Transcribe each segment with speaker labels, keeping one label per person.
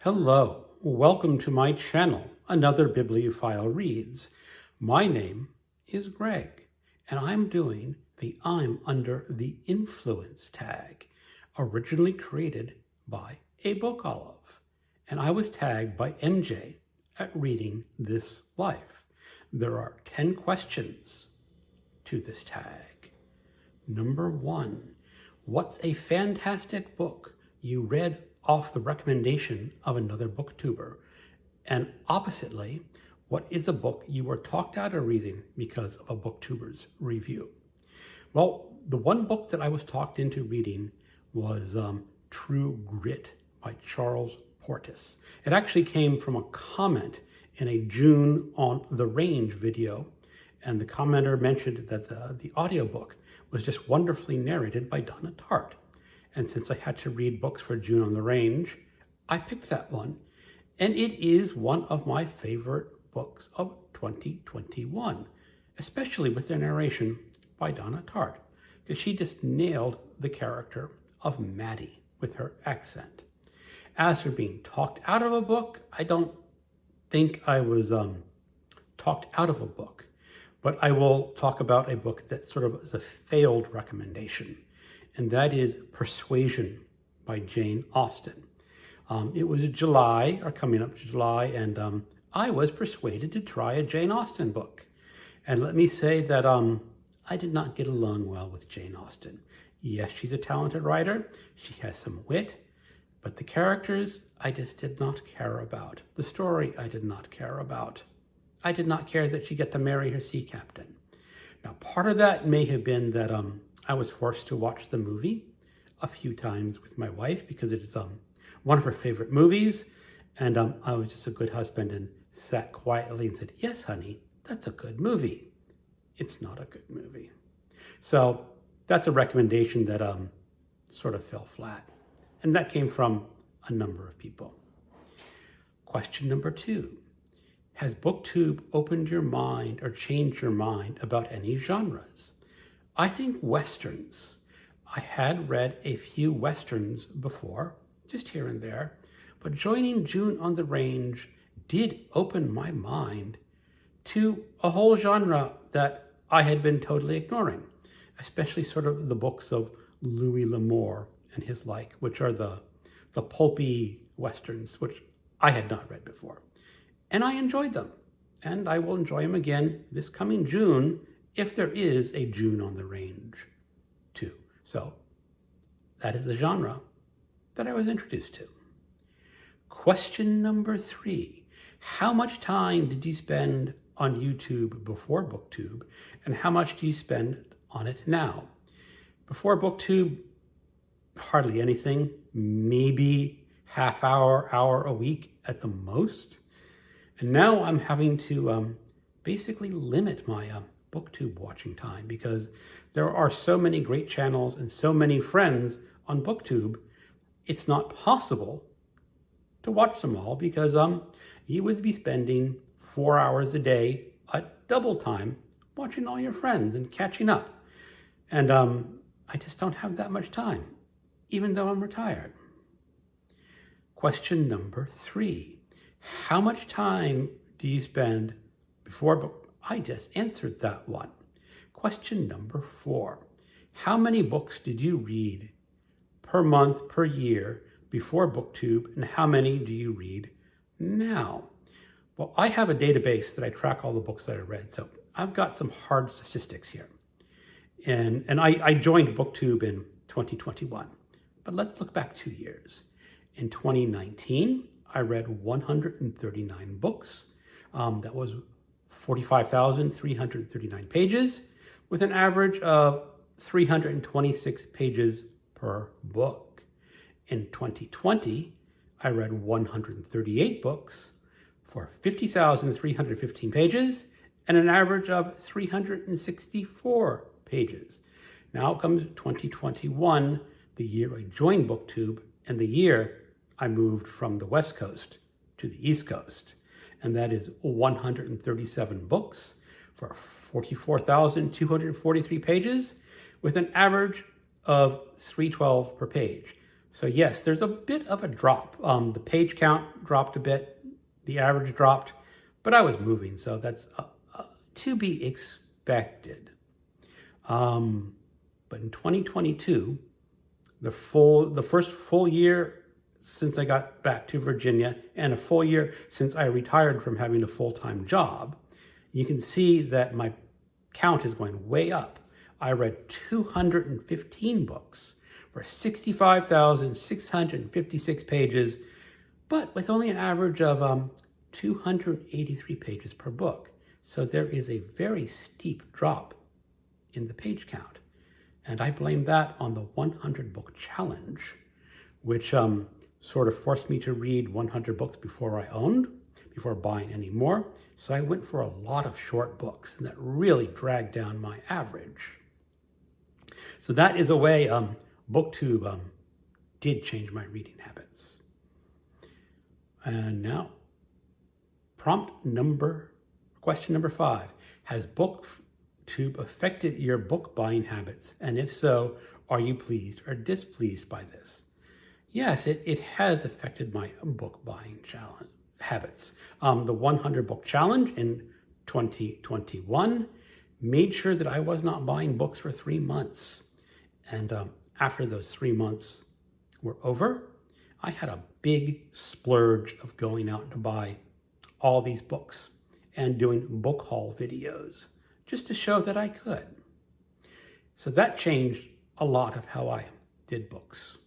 Speaker 1: Hello, welcome to my channel, Another Bibliophile Reads. My name is Greg, and I'm doing the I'm Under the Influence tag, originally created by a Book Olive, and I was tagged by MJ at Reading This Life. There are 10 questions to this tag. Number 1, what's a fantastic book you read off the recommendation of another booktuber? And oppositely, what is a book you were talked out of reading because of a booktuber's review? Well, the one book that I was talked into reading was True Grit by Charles Portis. It actually came from a comment in a June on the Range video, and the commenter mentioned that the audiobook was just wonderfully narrated by Donna Tartt. And since I had to read books for June on the Range, I picked that one. And it is one of my favorite books of 2021, especially with the narration by Donna Tartt, because she just nailed the character of Maddie with her accent. As for being talked out of a book, I don't think I was talked out of a book, but I will talk about a book that sort of is a failed recommendation, and that is Persuasion by Jane Austen. It was July, or coming up to July, and I was persuaded to try a Jane Austen book. And let me say that I did not get along well with Jane Austen. Yes, she's a talented writer. She has some wit, but the characters I just did not care about. The story I did not care about. I did not care that she got to marry her sea captain. Now, part of that may have been that I was forced to watch the movie a few times with my wife because it is one of her favorite movies. And I was just a good husband and sat quietly and said, yes, honey, that's a good movie. It's not a good movie. So that's a recommendation that sort of fell flat. And that came from a number of people. Question number 2. Has Booktube opened your mind or changed your mind about any genres? I think Westerns. I had read a few Westerns before, just here and there, but joining June on the Range did open my mind to a whole genre that I had been totally ignoring, especially sort of the books of Louis L'Amour and his like, which are the pulpy Westerns, which I had not read before. And I enjoyed them, and I will enjoy them again this coming June, if there is a June on the Range too. So that is the genre that I was introduced to. Question number 3. How much time did you spend on YouTube before Booktube, and how much do you spend on it now? Before Booktube, hardly anything, maybe half hour a week at the most. And now I'm having to basically limit my Booktube watching time because there are so many great channels and so many friends on Booktube. It's not possible to watch them all because you would be spending 4 hours a day at double time watching all your friends and catching up. And I just don't have that much time, even though I'm retired. Question number 3. How much time do you spend before book? I just answered that one. Question number 4. How many books did you read per month, per year before Booktube, and how many do you read now? Well, I have a database that I track all the books that I read, so I've got some hard statistics here. And I joined Booktube in 2021, but let's look back 2 years. In 2019, I read 139 books. That was 45,339 pages, with an average of 326 pages per book. In 2020, I read 138 books for 50,315 pages and an average of 364 pages. Now comes 2021, the year I joined Booktube, and the year I moved from the West Coast to the East Coast. And that is 137 books for 44,243 pages with an average of 312 per page. So yes, there's a bit of a drop. The page count dropped a bit, the average dropped, but I was moving, so that's to be expected. But in 2022, the first full year since I got back to Virginia and a full year since I retired from having a full-time job, you can see that my count is going way up. I read 215 books for 65,656 pages, but with only an average of 283 pages per book. So there is a very steep drop in the page count. And I blame that on the 100 book challenge, which sort of forced me to read 100 books before buying any more. So I went for a lot of short books, and that really dragged down my average. So that is a way Booktube did change my reading habits. And now, question number 5. Has Booktube affected your book buying habits? And if so, are you pleased or displeased by this? Yes, it has affected my book buying habits. The 100 book challenge in 2021 made sure that I was not buying books for 3 months. And after those 3 months were over, I had a big splurge of going out to buy all these books and doing book haul videos just to show that I could. So that changed a lot of how I did books.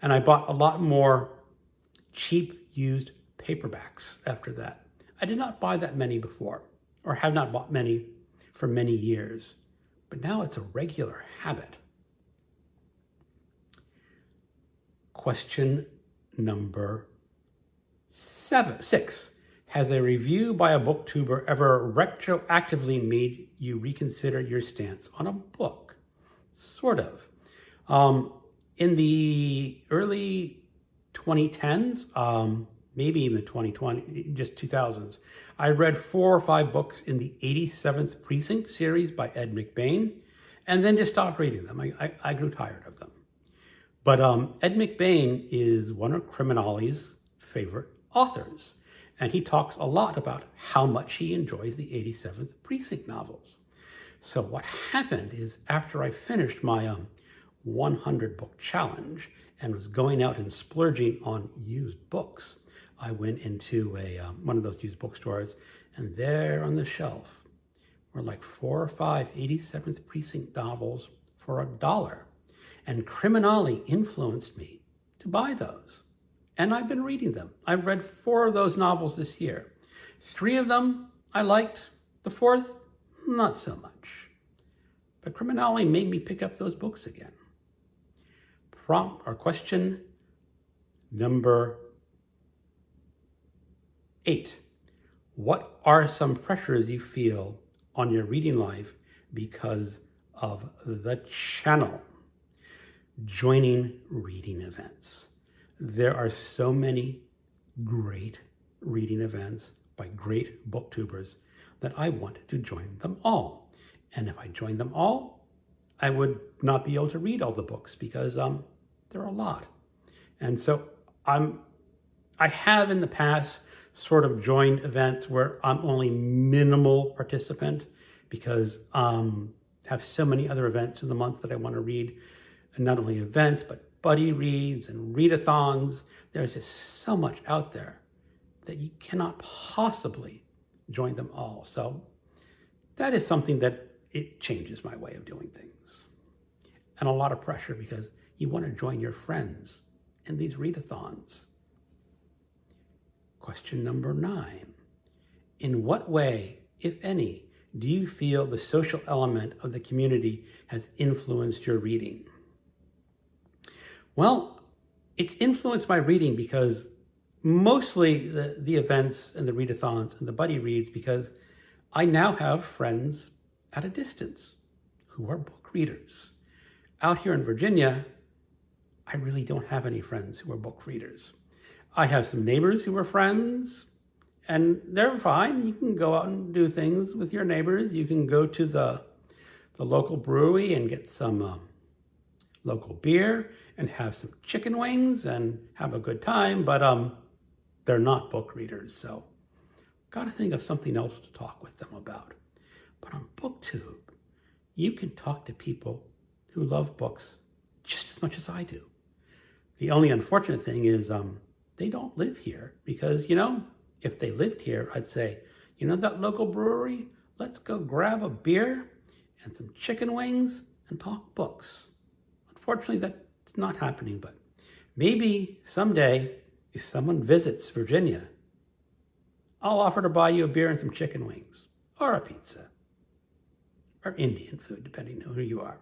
Speaker 1: And I bought a lot more cheap used paperbacks after that. I did not buy that many before, or have not bought many for many years, but now it's a regular habit. Question number 6. Has a review by a booktuber ever retroactively made you reconsider your stance on a book? Sort of. In the early 2010s, maybe even the 2020, just 2000s, I read 4 or 5 books in the 87th Precinct series by Ed McBain, and then just stopped reading them. I grew tired of them. But Ed McBain is one of Criminali's favorite authors, and he talks a lot about how much he enjoys the 87th Precinct novels. So what happened is, after I finished my 100 book challenge and was going out and splurging on used books, I went into one of those used bookstores, and there on the shelf were like 4 or 5 87th Precinct novels for $1. And Criminali influenced me to buy those. And I've been reading them. I've read 4 of those novels this year. 3 of them I liked. The 4th, not so much. But Criminali made me pick up those books again. Question number 8. What are some pressures you feel on your reading life because of the channel? Joining reading events. There are so many great reading events by great booktubers that I want to join them all. And if I joined them all, I would not be able to read all the books because there are a lot. And so I have in the past sort of joined events where I'm only minimal participant because I have so many other events in the month that I want to read. And not only events, but buddy reads and readathons. There's just so much out there that you cannot possibly join them all. So that is something that it changes my way of doing things. And a lot of pressure because you want to join your friends in these readathons. Question number 9. In what way, if any, do you feel the social element of the community has influenced your reading? Well, it's influenced my reading because mostly the events and the readathons and the buddy reads, because I now have friends at a distance who are book readers. Out here in Virginia, I really don't have any friends who are book readers. I have some neighbors who are friends, and they're fine. You can go out and do things with your neighbors. You can go to the local brewery and get some local beer, and have some chicken wings and have a good time, but they're not book readers, so got to think of something else to talk with them about. But on Booktube, you can talk to people who love books just as much as I do. The only unfortunate thing is they don't live here because, if they lived here, I'd say, that local brewery? Let's go grab a beer and some chicken wings and talk books. Unfortunately, that's not happening, but maybe someday if someone visits Virginia, I'll offer to buy you a beer and some chicken wings or a pizza or Indian food, depending on who you are.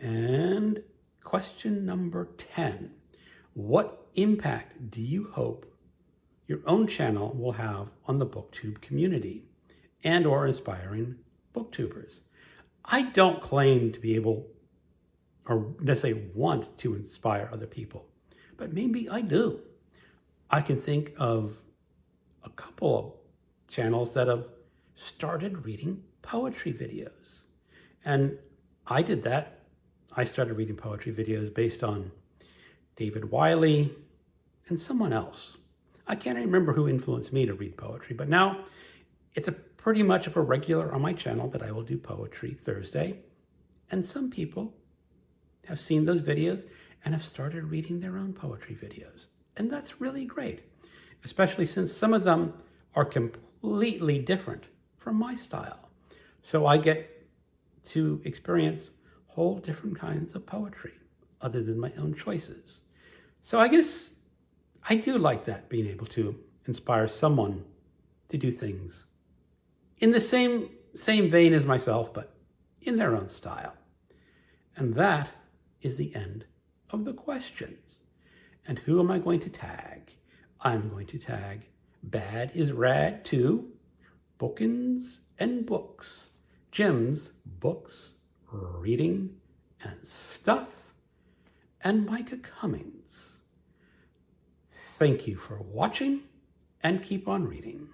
Speaker 1: And question number 10. What impact do you hope your own channel will have on the Booktube community and or inspiring booktubers? I don't claim to be able or necessarily want to inspire other people, but maybe I do. I can think of a couple of channels that have started reading poetry videos. And I did that. I started reading poetry videos based on David Wiley and someone else. I can't remember who influenced me to read poetry, but now it's a pretty much of a regular on my channel that I will do Poetry Thursday. And some people have seen those videos and have started reading their own poetry videos. And that's really great, especially since some of them are completely different from my style. So I get to experience whole different kinds of poetry other than my own choices. So I guess I do like that, being able to inspire someone to do things in the same vein as myself, but in their own style. And that is the end of the questions. And who am I going to tag? I'm going to tag Bad is Rad 2, Bookins and Books, Jim's Books, Reading and Stuff, and Micah Cummings. Thank you for watching, and keep on reading.